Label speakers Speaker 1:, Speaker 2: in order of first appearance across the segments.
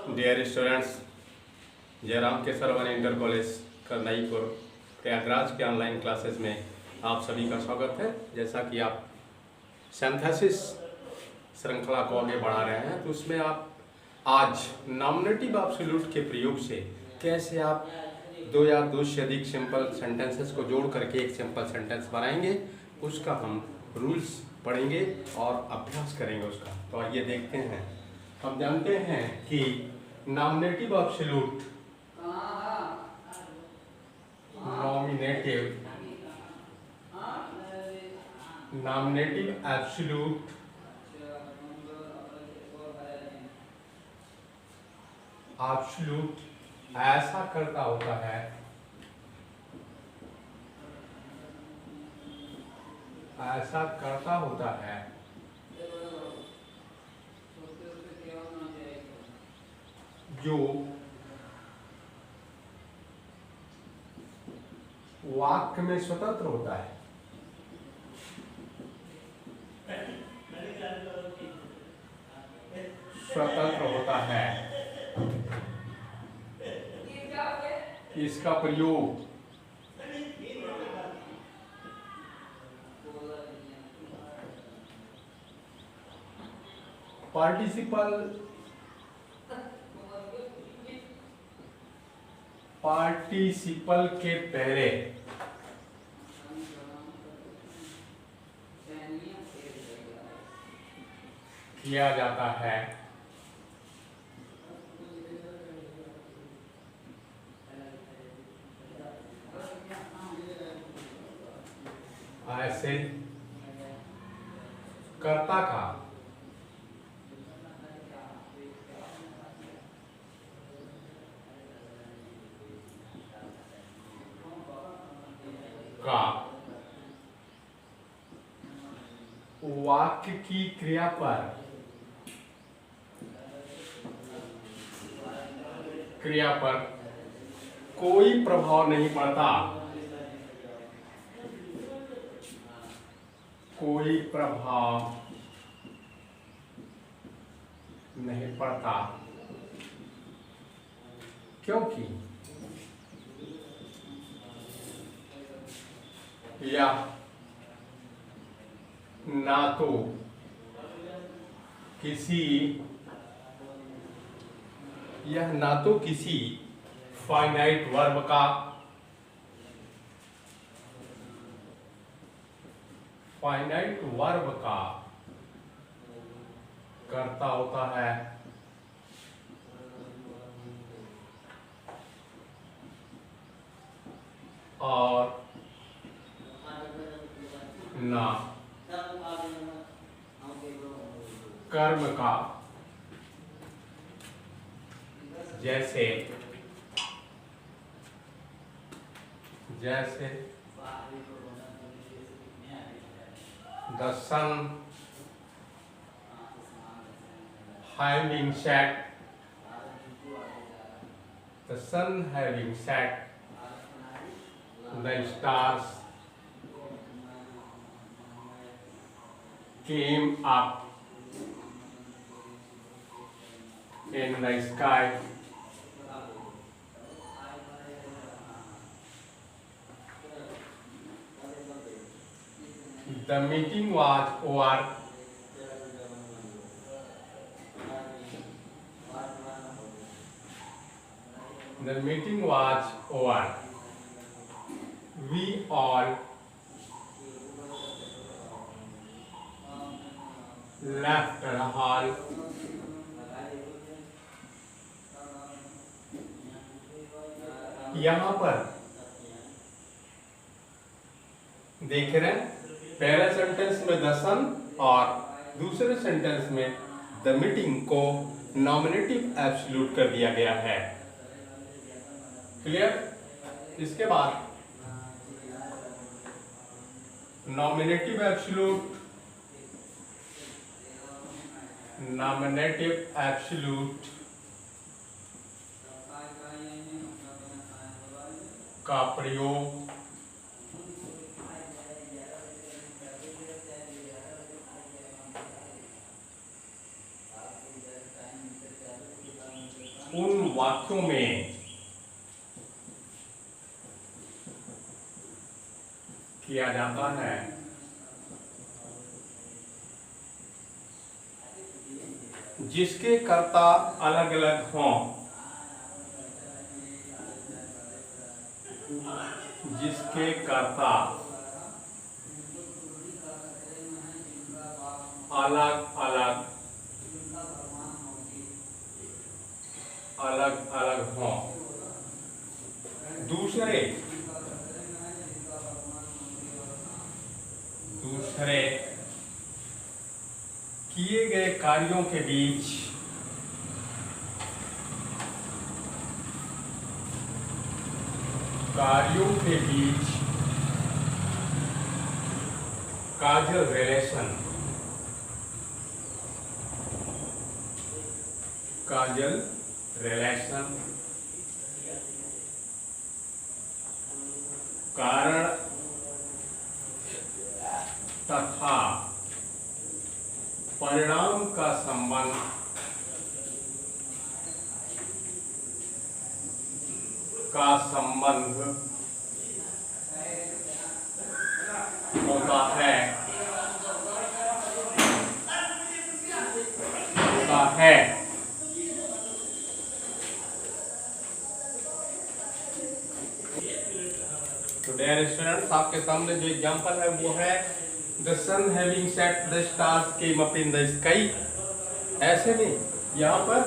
Speaker 1: Dear students, Jairam Kesarwan inter college Karnaipur Prayagraj के online classes में आप सभी का स्वागत है। जैसा कि आप सिंथेसिस श्रृंखला को आगे बढ़ा रहे हैं, तो उसमें आप आज नॉमिनेटिव एब्सोल्यूट के प्रयोग से कैसे आप दो या दो से अधिक सिंपल सेंटेंसेस को जोड़ करके एक सिंपल सेंटेंस बनाएंगे, उसका हम रूल्स पढ़ेंगे और अभ्यास करेंगे उसका। तो आइए देखते हैं। हम जानते हैं कि नॉमिनेटिव एब्सोल्यूट नॉमिनेटिव एब्सोल्यूट ऐसा करता होता है, जो वाक्य में स्वतंत्र होता है। इसका प्रयोग पार्टिसिपल के पहले किया जाता है। ऐसे कर्ता का वाक्य की क्रिया पर कोई प्रभाव नहीं पड़ता। क्योंकि यह ना तो किसी फाइनाइट वर्ब का कर्ता होता है, और ना कर्म का। जैसे the sun having set, the stars came up in the sky. The meeting was over. We all left the hall. यहाँ पर देख रहे हैं, पहले सेंटेंस में द सन और दूसरे सेंटेंस में द मीटिंग को नॉमिनेटिव एब्सोल्यूट कर दिया गया है। क्लियर? इसके बाद नॉमिनेटिव एब्सोल्यूट का प्रयोग उन वाक्यों में किया जाता है जिसके कर्ता अलग अलग हों, जिसके कर्ता अलग अलग हों। दूसरे किए गए कार्यों के बीच काजल रिलेशन कारण तथा परिणाम का संबंध होता है। तो डियर स्टूडेंट्स, आपके सामने जो एग्जांपल है वो है the sun having set the stars came up in the sky. ऐसे में यहाँ पर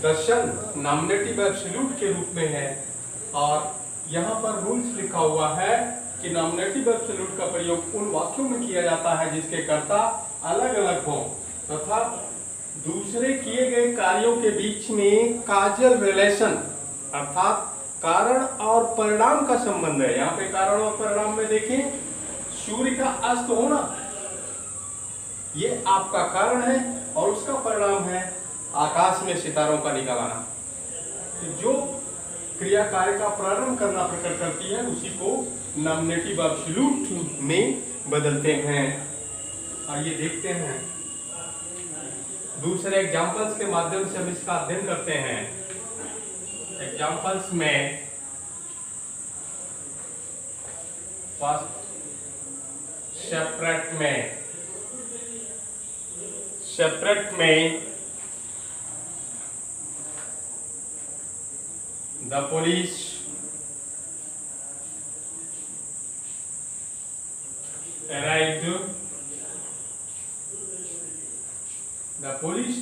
Speaker 1: द सन नॉमिनेटिव एब्सोल्यूट के रूप में है और यहाँ पर रूल्स लिखा हुआ है कि नॉमिनेटिव एब्सोल्यूट का प्रयोग उन वाक्यों में किया जाता है जिसके कर्ता अलग अलग हों तथा दूसरे किए गए कार्यों के बीच में काजल रिलेशन अर्थात कारण और परिणाम का संबंध है। यहाँ पे कारण और परिणाम में देखें, सूर्य का अस्त होना ये आपका कारण है और उसका परिणाम है आकाश में सितारों का निकल आना। तो जो क्रिया कार्य का प्रारंभ करना प्रकट करती है उसी को नॉमिनेटिव एब्सोल्यूट में बदलते हैं। आइए देखते हैं, दूसरे एग्जांपल्स के माध्यम से हम इसका अध्ययन करते हैं। एग्जांपल्स में फर्स्ट सेपरेट में the police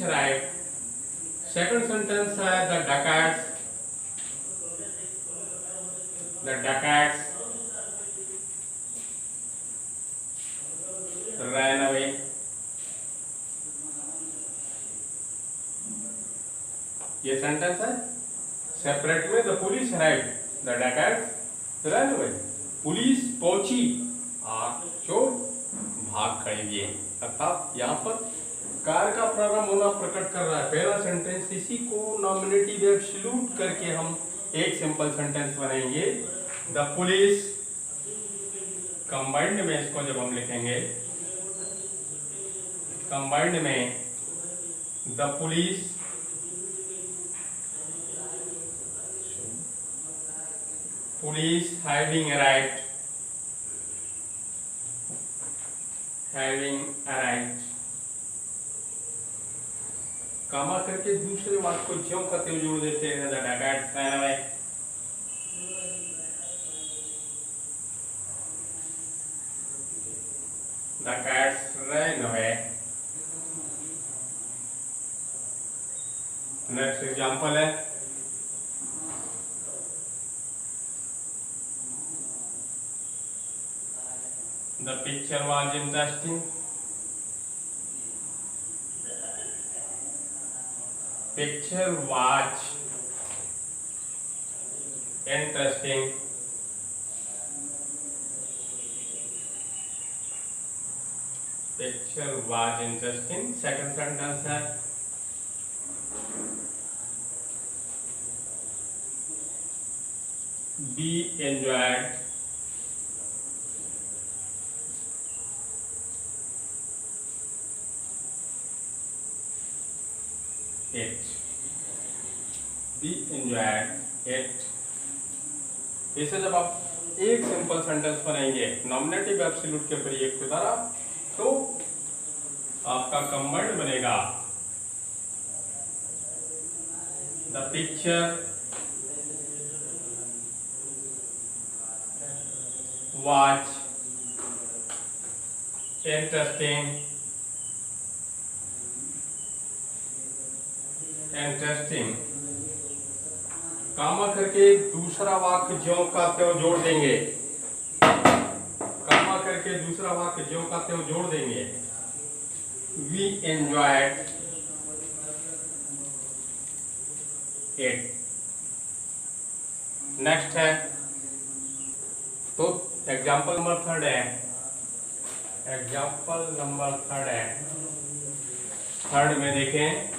Speaker 1: arrived। Second sentence है द डकैट्स ran away। ये सेंटेंस है सेपरेट में the police arrived, the dacoits ran away। Police पहुंची और चोर भाग खड़े दिए। अर्थात यहाँ पर कार्य का प्रारंभ होना प्रकट कर रहा है पहला सेंटेंस। इसी को नॉमिनेटिव एब्सोल्यूट करके हम एक सिंपल सेंटेंस बनाएंगे द पुलिस। कंबाइंड में इसको जब हम लिखेंगे कंबाइंड में द पुलिस हैविंग अराइव्ड। कामा करके दूसरे वाक्य को ज्यों करते हुए जोड़ देते हैं the dacoits ran away। Dacoits ran away। Next example है the picture was interesting. Picture was interesting। Picture was interesting। Second sentence है be enjoyed it। We enjoyed it. इसे जब आप एक सिंपल सेंटेंस बनाएंगे नॉमिनेटिव एब्सोल्यूट के प्रयोग के द्वारा तो आपका कंबाइंड बनेगा the picture was interesting comma करके दूसरा वाक्य ज्यों का त्यों जोड़ देंगे, कामा करके दूसरा वाक्य ज्यों का त्यों जोड़ देंगे। We enjoyed it. नेक्स्ट है तो एग्जाम्पल नंबर थर्ड है, एग्जाम्पल नंबर थर्ड है। थर्ड में देखें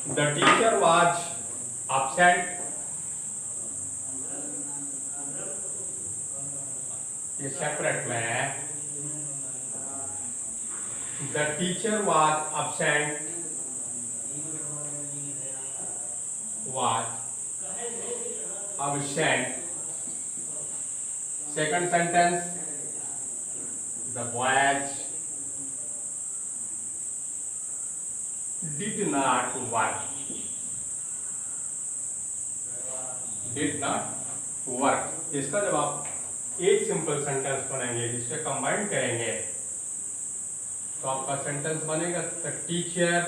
Speaker 1: द टीचर वाज absent, ये सेपरेट में है। The teacher was absent, was absent। Second sentence the boys did not work, did not work। इसका जब आप एक सिंपल सेंटेंस बनाएंगे जिससे कंबाइन करेंगे तो आपका सेंटेंस बनेगा the teacher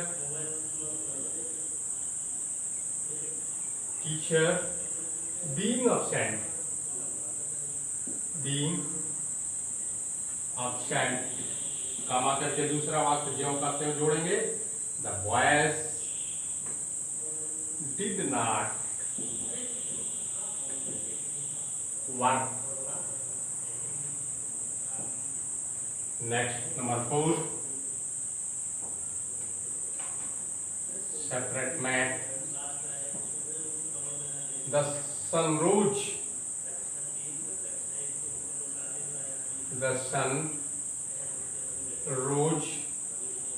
Speaker 1: being absent, being absent। कामा करके दूसरा वाक्य ज्यों का त्यों जोड़ेंगे the boys did not work। Next number 4 separate में the sun rose, the sun rose,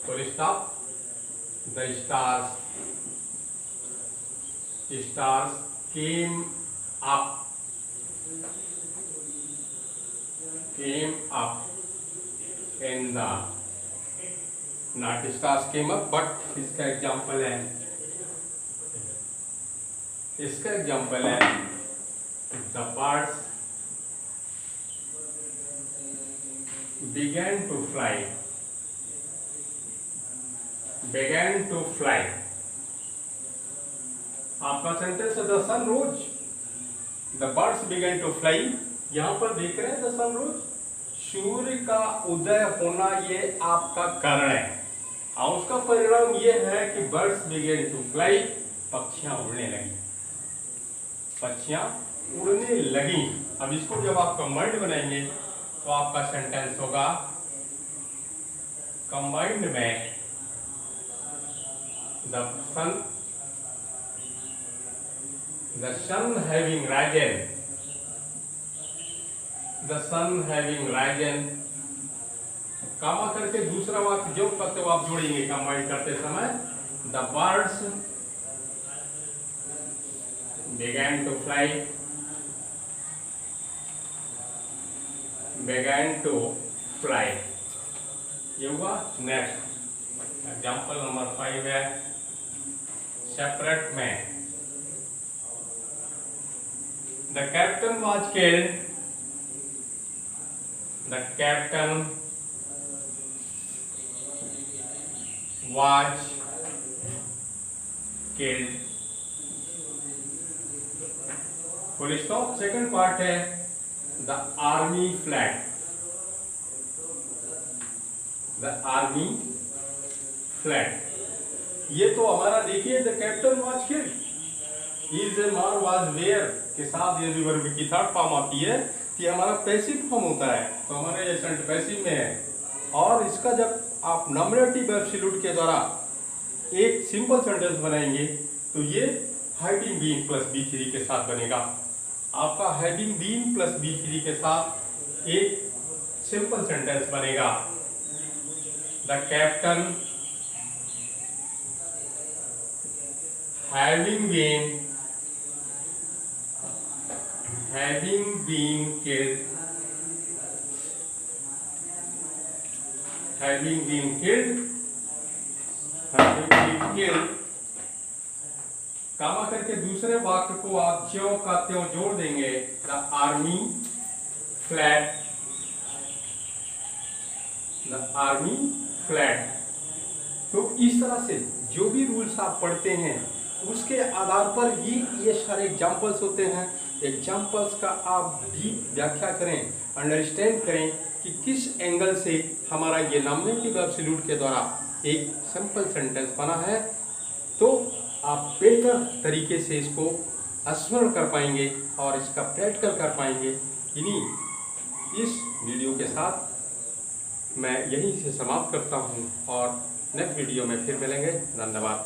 Speaker 1: full stop। The stars came up in the, not stars came up but इसका example है, इसका एग्जाम्पल है the birds began to fly, began to fly। आपका sentence है the sun rose, the birds began to fly. यहां पर देख रहे हैं द सन रोज, सूर्य का उदय होना ये आपका कारण है और उसका परिणाम ये है कि बर्ड्स बिगन टू फ्लाई, पक्षियां उड़ने लगी, पक्षियां उड़ने लगी। अब इसको जब आप कंबाइंड बनाएंगे तो आपका सेंटेंस होगा कंबाइंड में the sun having risen, the sun having risen। कामा करके दूसरा वाक्य जो करते हो आप जोड़ेंगे कंबाइन करते समय the birds began to fly, began to fly। ये हुआ। नेक्स्ट एग्जाम्पल नंबर 5 है सेपरेट में the captain was killed, the captain was killed, full stop. Second part है the army fled, the army fled। ये तो हमारा देखिए the captain was killed, is a मार वाज वेयर के साथ यदि वर्ब की थर्ड फॉर्म आती है तो ये हमारा पैसिव फॉर्म होता है, तो हमारे एसेंट पैसिव में है। और इसका जब आप नॉमिनेटिव एब्सोल्यूट के द्वारा एक सिंपल सेंटेंस बनाएंगे तो ये हैविंग बीन प्लस बी3 के साथ बनेगा। आपका हैविंग बीन प्लस बी3 के साथ एक सिंपल सेंटेंस बनेगा the captain having been killed, having been killed, कामा करके दूसरे वाक्य को आप ज्यों का त्यों जोड़ देंगे। The army fled, the army fled. तो इस तरह से जो भी रूल्स आप पढ़ते हैं उसके आधार पर ही ये सारे एग्जाम्पल्स होते हैं। एग्जाम्पल्स का आप डीप व्याख्या करें, अंडरस्टैंड करें कि किस एंगल से हमारा ये नॉमिनेटिव एब्सोल्यूट के द्वारा एक सिंपल सेंटेंस बना है, तो आप बेहतर तरीके से इसको स्मरण कर पाएंगे और इसका प्रैक्टिकल कर पाएंगे। इन्हीं इस वीडियो के साथ मैं यहीं से समाप्त करता हूं और नेक्स्ट वीडियो में फिर मिलेंगे। धन्यवाद।